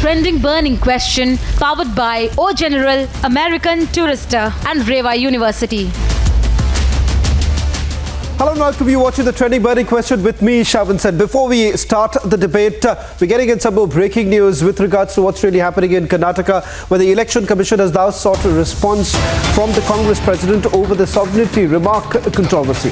trending burning question powered by O General, American Tourister and Reva University. Hello and welcome. You're watching the trending burning question with me, Shavan Sen. Before we start the debate, we're getting in some more breaking news with regards to what's really happening in Karnataka, where the Election Commission has now sought a response from the Congress president over the sovereignty remark controversy.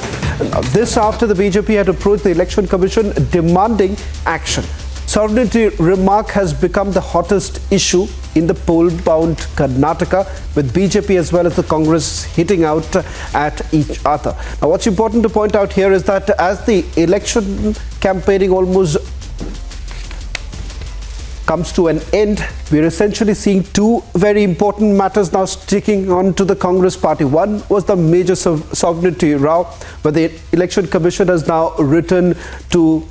This after the BJP had approached the Election Commission demanding action. Sovereignty remark has become the hottest issue in the poll-bound Karnataka, with BJP as well as the Congress hitting out at each other. Now, what's important to point out here is that as the election campaigning almost comes to an end, we're essentially seeing two very important matters now sticking on to the Congress party. One was the major sovereignty row, where the Election Commission has now written to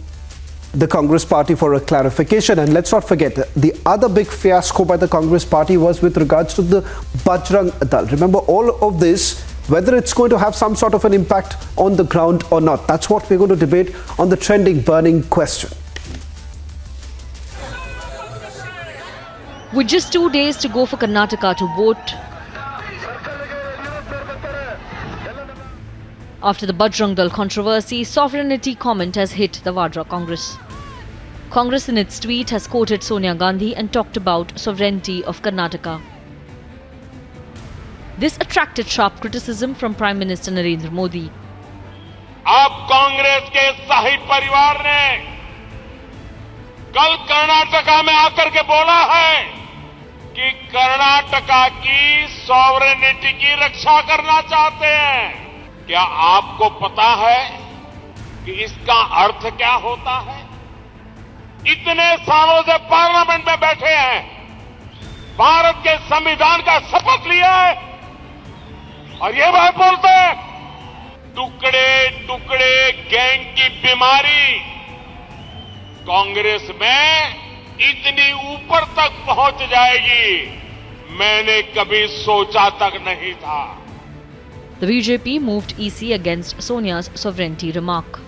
the Congress party for a clarification. And let's not forget, the other big fiasco by the Congress party was with regards to the Bajrang Dal. Remember, all of this, whether it's going to have some sort of an impact on the ground or not, that's what we're going to debate on the trending burning question. With just 2 days to go for Karnataka to vote, after the Bajrang Dal controversy, sovereignty comment has hit the Vadra Congress. Congress in its tweet has quoted Sonia Gandhi and talked about sovereignty of Karnataka. This attracted sharp criticism from Prime Minister Narendra Modi. अब कांग्रेस के शाही परिवार ने कल कर्नाटका में आकर के बोला है कि कर्नाटका की सॉवरेनिटी की रक्षा करना चाहते हैं। क्या आपको पता है कि इसका अर्थ क्या होता है? इतने सालों से पार्लियामेंट में बैठे हैं, भारत के संविधान का शपथ लिया है और ये बात बोलते हैं टुकड़े टुकड़े गैंग की बीमारी कांग्रेस में इतनी ऊपर तक पहुंच जाएगी, मैंने कभी सोचा तक नहीं था। The BJP moved EC against Sonia's sovereignty remark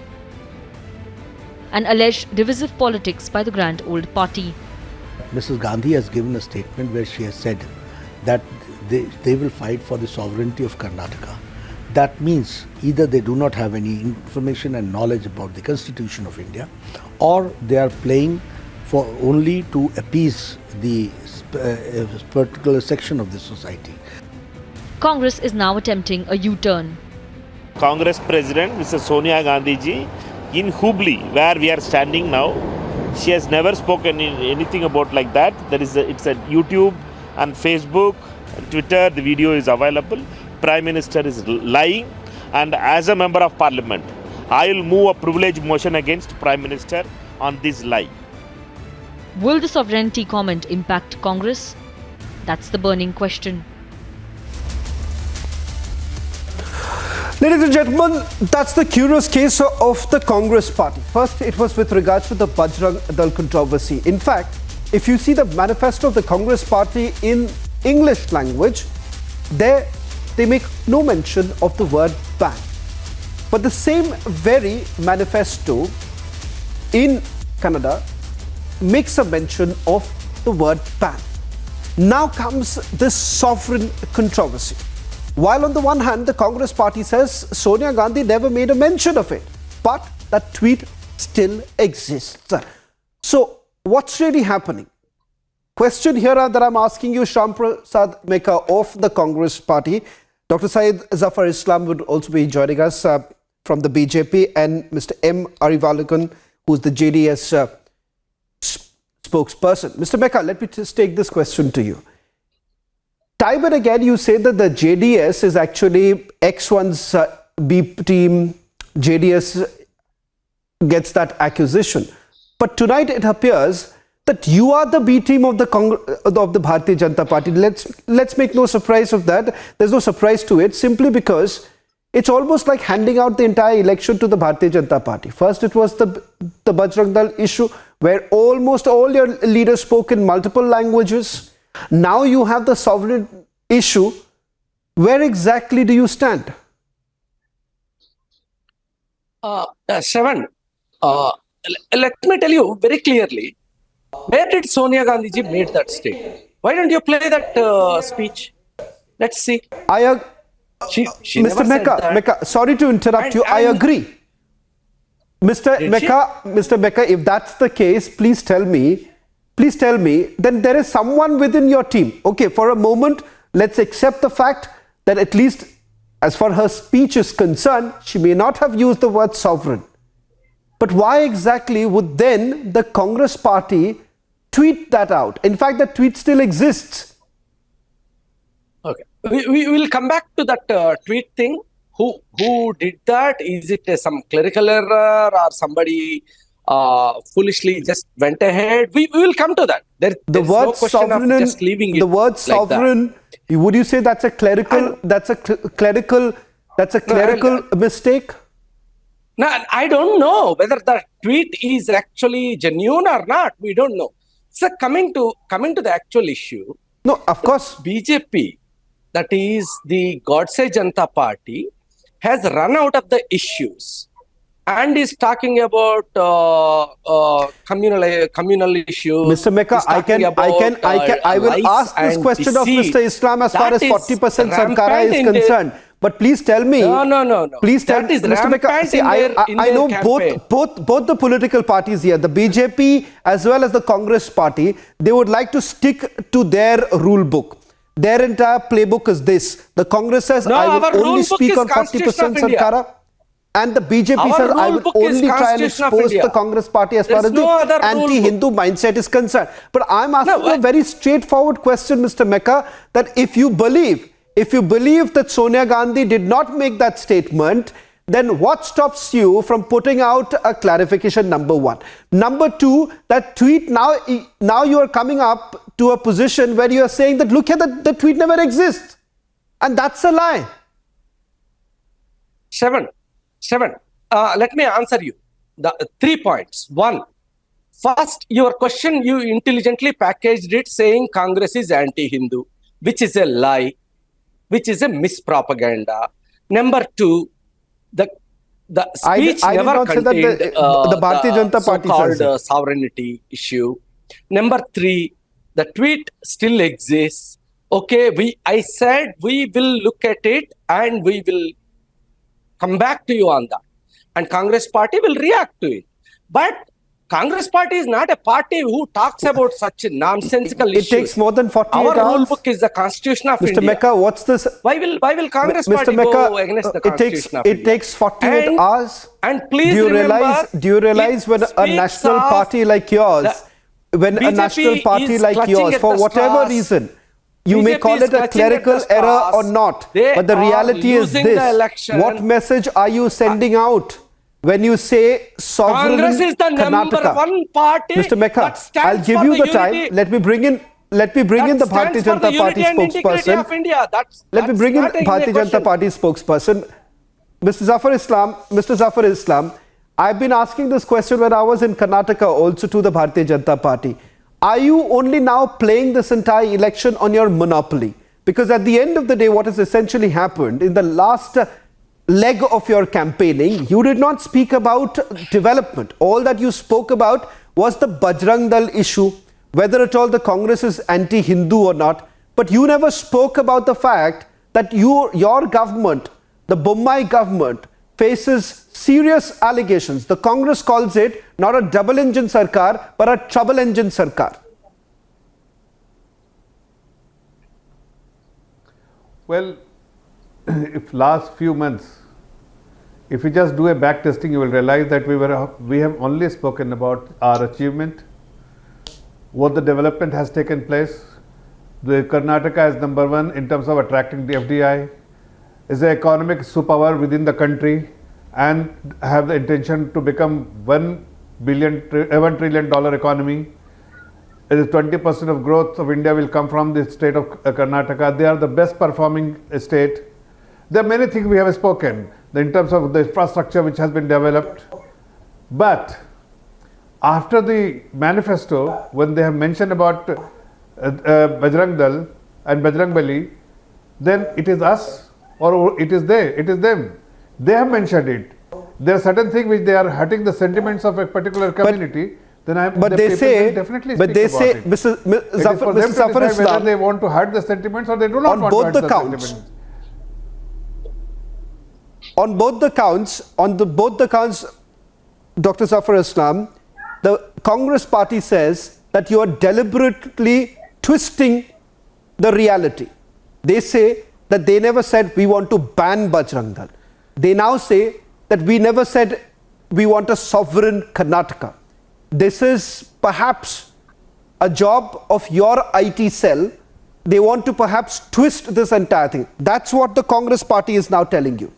and alleged divisive politics by the grand old party. Mrs. Gandhi has given a statement where she has said that they will fight for the sovereignty of Karnataka. That means either they do not have any information and knowledge about the Constitution of India, or they are playing for only to appease the particular section of the society. Congress is now attempting a U-turn. Congress President, Mrs. Sonia Gandhi ji, in Hubli, where we are standing now, she has never spoken anything about like that. It's a YouTube and Facebook and Twitter. The video is available. Prime Minister is lying, and as a member of Parliament, I will move a privilege motion against Prime Minister on this lie. Will the sovereignty comment impact Congress? That's the burning question. Ladies and gentlemen, that's the curious case of the Congress party. First, it was with regards to the Bajrang Dal controversy. In fact, if you see the manifesto of the Congress party in English language, they make no mention of the word ban. But the same very manifesto in Kannada makes a mention of the word ban. Now comes this sovereign controversy. While on the one hand, the Congress party says Sonia Gandhi never made a mention of it, but that tweet still exists. So what's really happening? Question here that I'm asking you, Shyam Prasad Meka of the Congress party. Dr. Syed Zafar Islam would also be joining us from the BJP, and Mr. M. Arivalakun, who's the JDS spokesperson. Mr. Meka, let me just take this question to you. Time and again, you say that the JDS is actually X1's B team. JDS gets that accusation. But tonight it appears that you are the B team of the Bharatiya Janata Party. Let's make no surprise of that. There's no surprise to it, simply because it's almost like handing out the entire election to the Bharatiya Janata Party. First, it was the Bajrang Dal issue, where almost all your leaders spoke in multiple languages. Now you have the sovereign issue. Where exactly do you stand? Shravan, let me tell you very clearly, Where did Sonia Gandhi ji made that statement? Why don't you play that speech? Let's see. She Mr. never said that. Mecca, sorry to interrupt you. I agree. Mr. Mecca, if that's the case, please tell me, then there is someone within your team. Okay, for a moment, let's accept the fact that at least as far her speech is concerned, she may not have used the word sovereign. But why exactly would then the Congress party tweet that out? In fact, that tweet still exists. Okay, we will come back to that tweet thing. Who did that? Is it some clerical error or somebody foolishly just went ahead? We will come to that. There's no question of just leaving it. The word sovereign. Like would you say that's a clerical? That's a clerical mistake. No, I don't know whether the tweet is actually genuine or not. We don't know. So coming to the actual issue. No, of course. BJP, that is the Godse Janata Party, has run out of the issues and is talking about communal issues. Mr. Mecca, I will ask this question of Mr. Islam as far as 40% Sankara is concerned. But please tell me. No. Please tell me, Mr. Mecca. See, I know both the political parties here, the BJP as well as the Congress party, they would like to stick to their rule book. Their entire playbook is this. The Congress says, I will only speak on 40% Sankara. And the BJP says, I will only try and expose the Congress party as far as the anti-Hindu mindset is concerned. But I'm asking a very straightforward question, Mr. Mecca, that if you believe that Sonia Gandhi did not make that statement, then what stops you from putting out a clarification, number one? Number two, that tweet, now you are coming up to a position where you are saying that, look here, the tweet never exists. And that's a lie. Seven. Let me answer you. The 3 points. One, first, your question, you intelligently packaged it saying Congress is anti-Hindu, which is a lie, which is a mispropaganda. Number two, the speech never contained the Bharatiya Janata Party so-called sovereignty issue. Number three, the tweet still exists. Okay, I said we will look at it and we will come back to you on that. And Congress party will react to it. But Congress party is not a party who talks about such nonsensical issues. It takes more than 48 hours. Our rule book is the Constitution of India. Mr. Mecca, what's this? Why will Congress party go against the Constitution of India? It takes 48 hours. And please remember, do you realize when a national party like yours, for whatever reason, you may call it a clerical error or not, but the reality is this. What message are you sending out when you say sovereign Congress is the number one party? Mr. Mecca, I'll give you the time. Let me bring in the Bharatiya Janata Party spokesperson. Let me bring in Bharatiya Janata Party spokesperson. Mr. Zafar Islam, I've been asking this question when I was in Karnataka also to the Bharatiya Janata Party. Are you only now playing this entire election on your monopoly? Because at the end of the day, what has essentially happened in the last leg of your campaigning, you did not speak about development. All that you spoke about was the Bajrang Dal issue, whether at all the Congress is anti-Hindu or not. But you never spoke about the fact that your government, the Bommai government, faces serious allegations. The Congress calls it not a double engine sarkar, but a trouble engine sarkar. Well, if last few months, if you just do a back testing, you will realize that we have only spoken about our achievement, what the development has taken place. The Karnataka is number one in terms of attracting the FDI, is an economic superpower within the country, and have the intention to become $1 trillion economy. It is 20% of growth of India will come from the state of Karnataka. They are the best performing state. There are many things we have spoken in terms of the infrastructure which has been developed. But after the manifesto, when they have mentioned about Bajrang Dal and Bajrangbali, then it is us or it is them. They have mentioned it. There are certain things which they are hurting the sentiments of a particular community. then But they say, definitely but they say, it. Mr. It is Zafar, for them Mr. to Zafar decide whether Islam, they want to hurt the sentiments or they do not on want both to hurt the the counts, sentiments. on both the counts, Dr. Zafar Islam, the Congress party says that you are deliberately twisting the reality. They say that they never said we want to ban Bajrang Dal. They now say that we never said we want a sovereign Karnataka. This is perhaps a job of your IT cell. They want to perhaps twist this entire thing. That's what the Congress party is now telling you.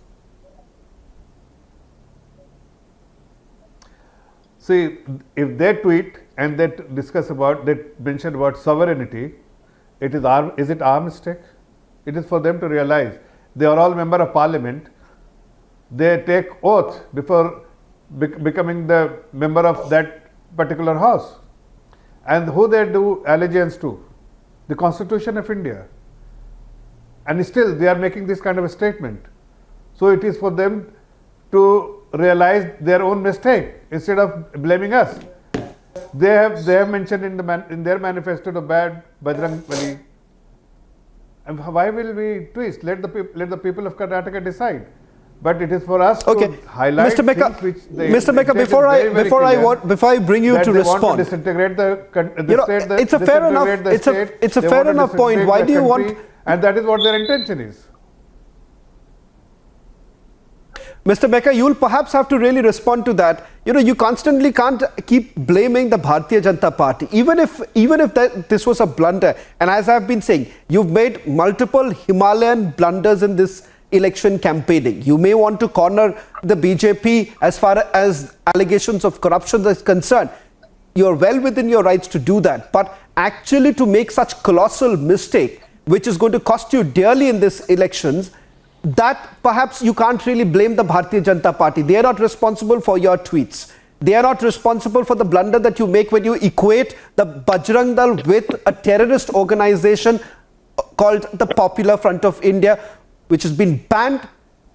See, if they tweet and they mention about sovereignty, is it our mistake? It is for them to realize they are all member of parliament. They take oath before becoming the member of that particular house. And who they do allegiance to? The Constitution of India. And still they are making this kind of a statement. So it is for them to realize their own mistake instead of blaming us. They have mentioned in their manifesto the bad Bajrang Bali. And why will we twist? Let the people of Karnataka decide. But it is for us to highlight Mr. Mecca, things which they Mr. Mecca, before I bring you to respond, want to disintegrate the state. It's a fair enough. It's a fair enough point. Why do you want? And that is what their intention is. Mr. Mecca, you will perhaps have to really respond to that. You constantly can't keep blaming the Bharatiya Janata Party, even if this was a blunder. And as I've been saying, you've made multiple Himalayan blunders in this election campaigning. You may want to corner the BJP as far as allegations of corruption is concerned. You're well within your rights to do that. But actually to make such colossal mistake, which is going to cost you dearly in these elections, that perhaps you can't really blame the Bharatiya Janata Party. They are not responsible for your tweets. They are not responsible for the blunder that you make when you equate the Bajrang Dal with a terrorist organization called the Popular Front of India, which has been banned,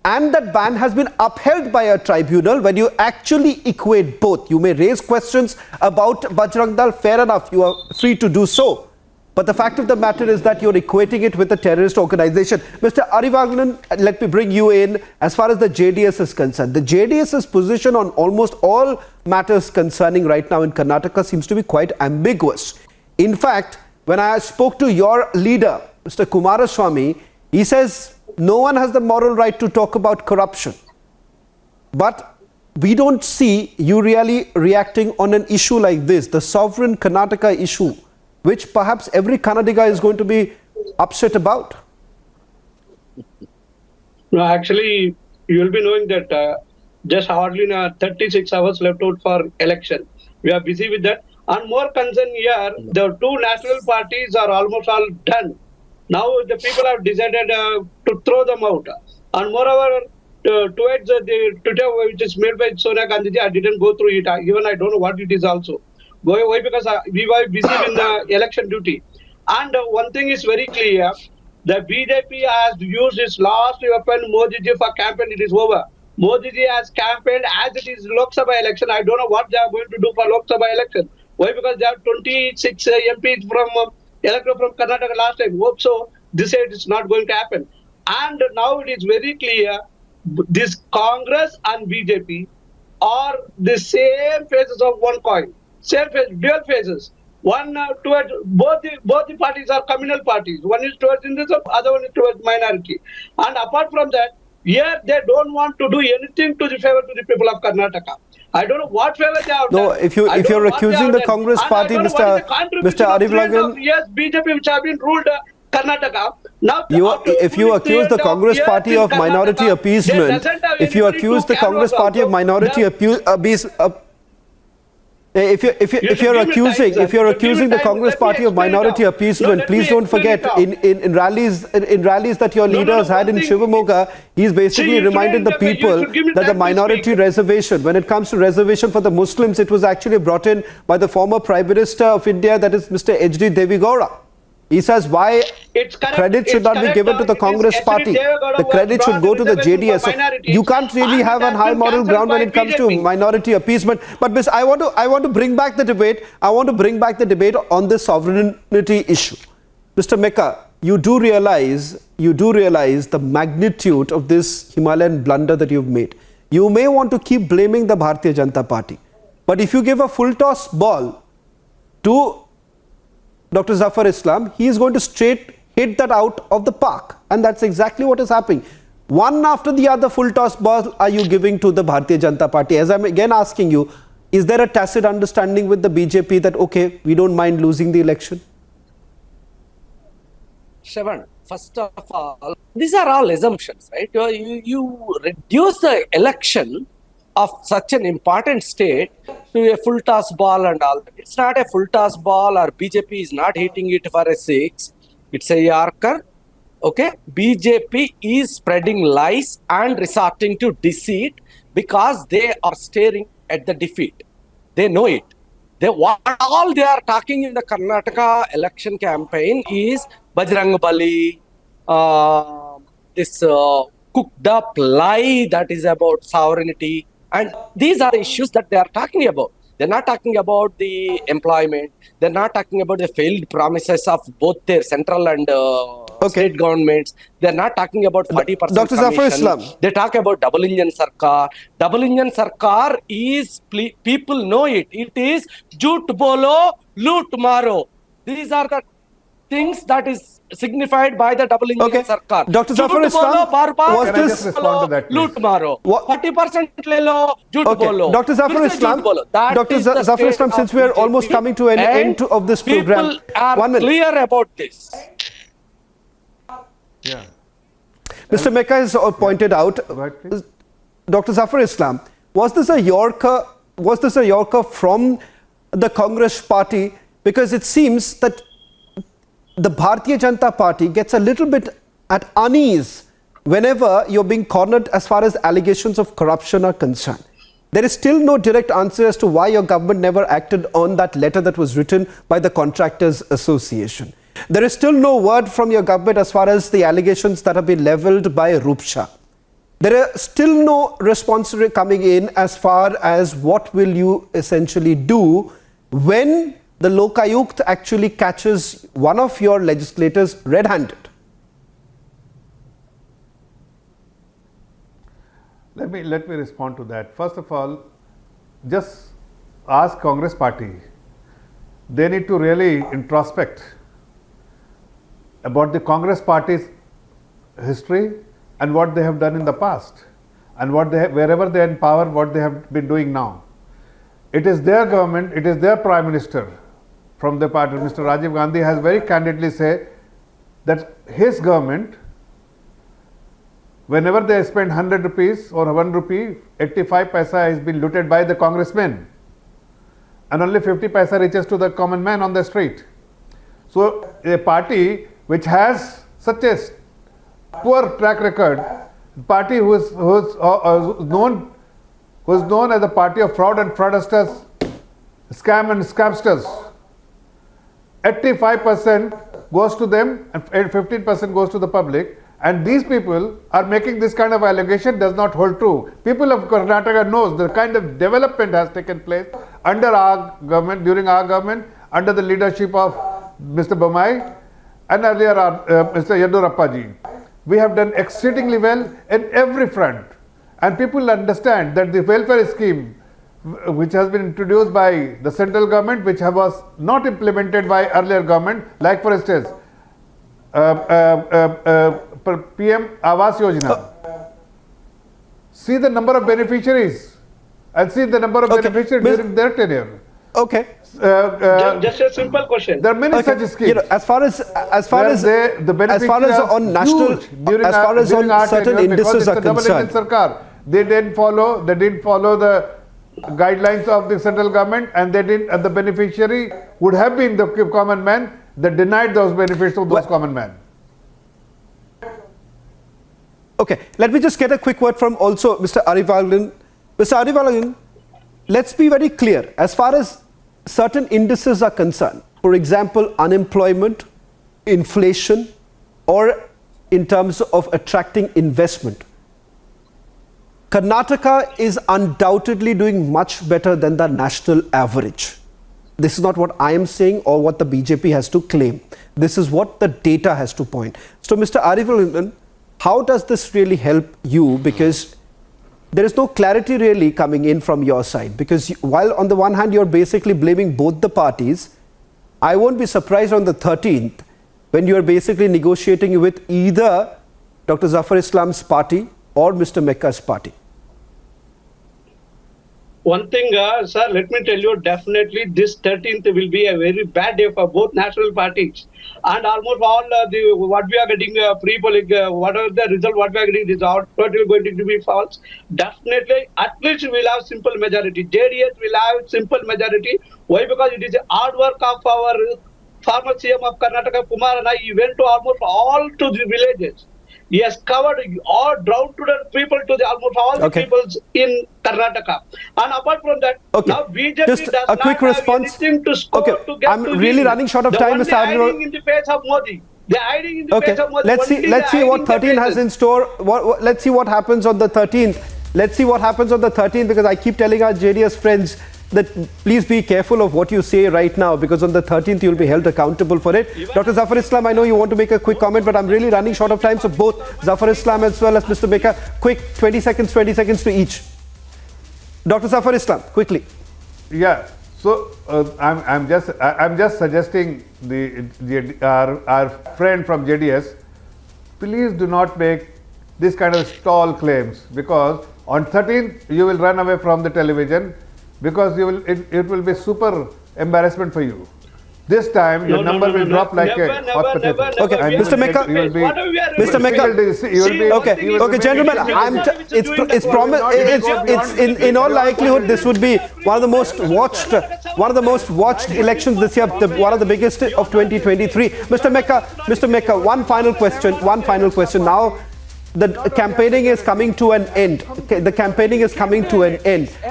and that ban has been upheld by a tribunal. When you actually equate both, you may raise questions about Bajrang Dal, fair enough, you are free to do so. But the fact of the matter is that you're equating it with a terrorist organization. Mr. Arivaganan, let me bring you in as far as the JDS is concerned. The JDS's position on almost all matters concerning right now in Karnataka seems to be quite ambiguous. In fact, when I spoke to your leader, Mr. Kumaraswamy, he says no one has the moral right to talk about corruption. But we don't see you really reacting on an issue like this, the sovereign Karnataka issue, which perhaps every Kannadiga is going to be upset about. No, actually, you will be knowing that just hardly 36 hours left out for election. We are busy with that. And more concern here, the two national parties are almost all done. Now the people have decided to throw them out. And moreover, towards the Twitter which is made by Sonia Gandhi, I didn't go through it. Even I don't know what it is also. Why? Because we were busy in the election duty. And one thing is very clear, the BJP has used its last weapon, Modi ji, for campaign. It is over. Modi ji has campaigned as it is Lok Sabha election. I don't know what they are going to do for Lok Sabha election. Why? Because they have 26 MPs from elected from Karnataka last time. Hope so. This year it is not going to happen. And now it is very clear, this Congress and BJP are the same faces of one coin. Same face, dual faces. One towards both the parties are communal parties. One is towards Hindus, other one is towards minority. And apart from that, here they don't want to do anything to the favor to the people of Karnataka. I don't know what favor they have done. No, if you're accusing the Congress party, Mr. Arivaganan, yes, BJP which have been ruled Karnataka. Now, if you accuse the Congress party of minority appeasement, if you accuse the Congress party of minority appeasement. If you're accusing the Congress party of minority appeasement, please don't forget in rallies that your leaders had in Shivamogga, he's basically reminded the people that the minority reservation, when it comes to reservation for the Muslims, it was actually brought in by the former Prime Minister of India, that is Mr. H.D. Devi Gaura. He says why It's correct. credit should It's not be correct, given to the it is Congress H.D. party. Devegowda The was credit should brought go in to the reservation JDS. for So minorities, you can't really and have it a has high been moral cancelled ground when by it comes to BJP. minority appeasement. But Miss, I want to bring back the debate. I want to bring back the debate on this sovereignty issue. Mr. Mecca, you do realize the magnitude of this Himalayan blunder that you've made. You may want to keep blaming the Bharatiya Janata Party, but if you give a full toss ball to Dr. Zafar Islam, he is going to straight hit that out of the park, and that's exactly what is happening. One after the other full toss ball are you giving to the Bharatiya Janata Party? As I'm again asking you, is there a tacit understanding with the BJP that okay, we don't mind losing the election? Shravan, first of all, these are all assumptions, right? You reduce the election of such an important state to a full toss ball and all that. It's not a full toss ball, or BJP is not hitting it for a 6. It's a Yorker. Okay? BJP is spreading lies and resorting to deceit because they are staring at the defeat. They know it. All they are talking in the Karnataka election campaign is Bajrangbali, this cooked up lie that is about sovereignty. And these are the issues that they are talking about. They're not talking about the employment. They're not talking about the failed promises of both their central and state governments. They're not talking about 40% Dr. Zafar Islam. They talk about double engine sarkar. Double engine sarkar is, people know it. It is jhoot bolo, loot maro. These are the things that is signified by the double engine sarkar. Dr. Zafar Islam, was this respond to that, please? loot maro? 40% le lo, jhoot bolo. Dr. Zafar Islam, Dr. Zafar Islam, since we are almost coming to an end of this program, people are clear about this. Yeah. Mr. Mecca has pointed out, Dr. Zafar Islam, was this a Yorker from the Congress party? Because it seems that the Bharatiya Janata Party gets a little bit at unease whenever you're being cornered as far as allegations of corruption are concerned. There is still no direct answer as to why your government never acted on that letter that was written by the Contractors Association. There is still no word from your government as far as the allegations that have been leveled by Rupsha. There are still no response coming in as far as what will you essentially do when the Lokayukt actually catches one of your legislators red-handed. Let me respond to that. First of all, just ask Congress party. They need to really introspect about the Congress party's history and what they have done in the past, and what wherever they are in power, what they have been doing now. It is their government, it is their Prime Minister from the party. Mr. Rajiv Gandhi has very candidly said that his government, whenever they spend 100 rupees or 1 rupee, 85 paisa has been looted by the congressmen, and only 50 paisa reaches to the common man on the street. So a party which has such a poor track record, party who is known as a party of fraud and fraudsters, scam and scamsters, 85% goes to them and 15% goes to the public, and these people are making this kind of allegation does not hold true. People of Karnataka knows the kind of development has taken place under our government, during our government, under the leadership of Mr. Bommai and earlier Mr. Yedurappa ji. We have done exceedingly well in every front, and people understand that the welfare scheme which has been introduced by the central government, which was not implemented by earlier government, like for instance PM Awas Yojana. See the number of beneficiaries and see the number of beneficiaries during their tenure. Okay. Just a simple question. There are many such schemes. You know, as far as on national, as far as on certain indices are concerned, they didn't follow the guidelines of the central government, and they didn't. And the beneficiary would have been the common man. They denied those benefits to those common men. Okay, let me just get a quick word from also Mr. Arivalan. Mr. Arivalan, let's be very clear. As far as certain indices are concerned, for example, unemployment, inflation or in terms of attracting investment, Karnataka is undoubtedly doing much better than the national average. This is not what I am saying or what the BJP has to claim. This is what the data has to point. So, Mr. Ariful, how does this really help you? Because there is no clarity really coming in from your side. Because while on the one hand, you're basically blaming both the parties, I won't be surprised on the 13th when you're basically negotiating with either Dr. Zafar Islam's party or Mr. Mecca's party. One thing, sir, let me tell you, definitely this 13th will be a very bad day for both national parties. And almost all what we are getting pre-polling, whatever the result, what we are getting is all totally going to be false. Definitely, at least we'll have simple majority. JDS will have simple majority. Why? Because it is a hard work of our former CM of Karnataka, Kumar, and he went to almost all to the villages. He has covered all down-to-earth people to the almost all the peoples in Karnataka. And apart from that, now BJP just does a quick not response. have anything to score to get I'm to really win. running short of time, Mr. They're hiding in the face of Modi. They're hiding in the face of Modi. Let's see what 13 has in store. Let's see what happens on the 13th. Let's see what happens on the 13th, because I keep telling our JDS friends that please be careful of what you say right now, because on the 13th you'll be held accountable for it. Dr. Zafar Islam, I know you want to make a quick comment, but I'm really running short of time. So both Zafar Islam as well as Mr. Mecca, quick 20 seconds to each. Dr. Zafar Islam, quickly. Yeah. So I'm just suggesting our friend from JDS, please do not make this kind of stall claims, because on 13th you will run away from the television, because it will be super embarrassment for you. This time your number will drop like a hot potato. Okay, Mr. Mecca, Mr. Mecca, okay, gentlemen, it's in all likelihood this would be one of the most watched elections this year, one of the biggest of 2023. Mr. Mecca, one final question. Now the campaigning is coming to an end.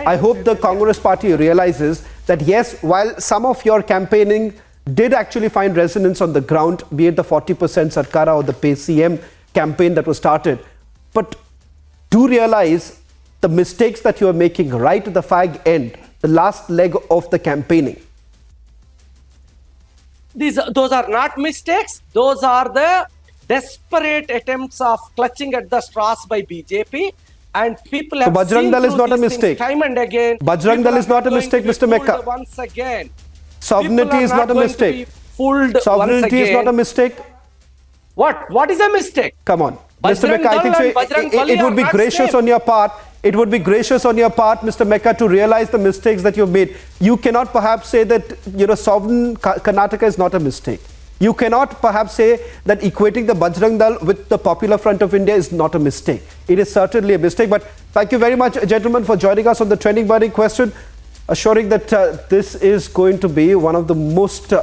I hope the Congress party realizes that yes, while some of your campaigning did actually find resonance on the ground, be it the 40% Sarkara or the Pay CM campaign that was started, but do realize the mistakes that you are making right at the fag end, the last leg of the campaigning. Those are not mistakes. Those are the desperate attempts of clutching at the straws by BJP, and people have seen Dal is not a mistake. Time and again. Bajrang Dal is not a mistake, Mr. Mecca. Once again, sovereignty is not a mistake. Sovereignty is not a mistake. What is a mistake? Come on, Mr. Mecca. I think so. It would be gracious on your part. It would be gracious on your part, Mr. Mecca, to realize the mistakes that you've made. You cannot perhaps say that sovereign Karnataka is not a mistake. You cannot perhaps say that equating the Bajrang Dal with the Popular Front of India is not a mistake. It is certainly a mistake. But thank you very much, gentlemen, for joining us on the Trending Burning Question, assuring that this is going to be one of the most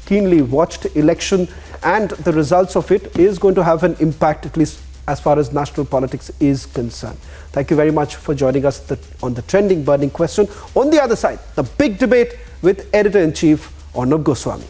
keenly watched election, and the results of it is going to have an impact, at least as far as national politics is concerned. Thank you very much for joining us on the Trending Burning Question. On the other side, the big debate with Editor-in-Chief Arnab Goswami.